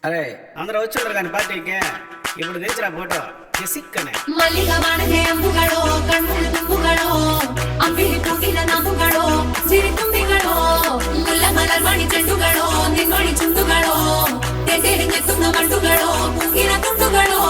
అరే అందరూ వచ్చారు కానీ పార్టీకి ఇప్పుడు తెచ్చిరా ఫోటో సిక్కనే మల్లిగా వాడకే అంబుగడో కಣ್ಣులు తుంబుగడో అంబిలి కోకిల నమ్ముగడో సిరి తుంಬಿಗಡೋ ಮುಲ್ಲ ಮಲರ್ ಮಣಿ ಚೆಂಡುಗಡೋ ನಿನ್ನೊಳಿ ಚುಂಡುಗಡೋ ತೆಸೆರೆ ನೆತ್ತುಂಗ ಮಂಡುಗಡೋ ಮುಂಗಿನ ತುಂಡುಗಡೋ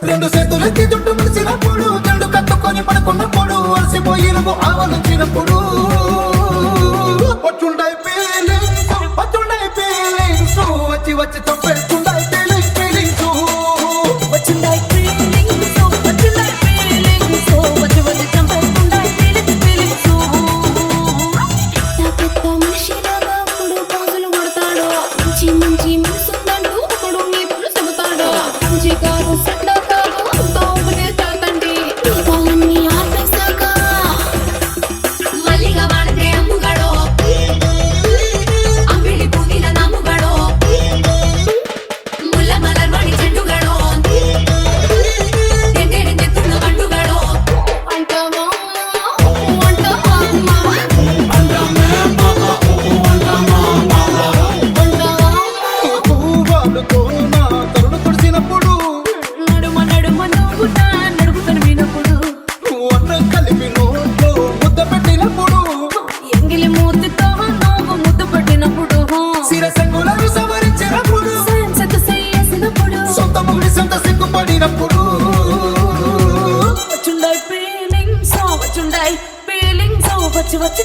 రెండు చేతులెత్తి జుట్టు ముడిచినప్పుడు జండు కట్టుకొని పడుకున్నప్పుడు అలసిపోయినము ఆవలించినప్పుడు వచ్చుండై ఫీలింగ్స్ వచ్చి వచ్చి తప్పేస్తుండై ఫీలింగ్స్ వచ్చుండై ఫీలింగ్స్ వచ్చుండై ఫీలింగ్స్ వచ్చి వచ్చి తప్పేస్తుండై ఫీలింగ్స్ పెద్ద మనిషిలాగా అప్పుడు పోజులు కొడతాడు మంచి మంచి మనసుందంటూ అప్పుడు నీ పులు చెబుతాడు మంచి కాదు సడ్డ వచ్చి వచ్చి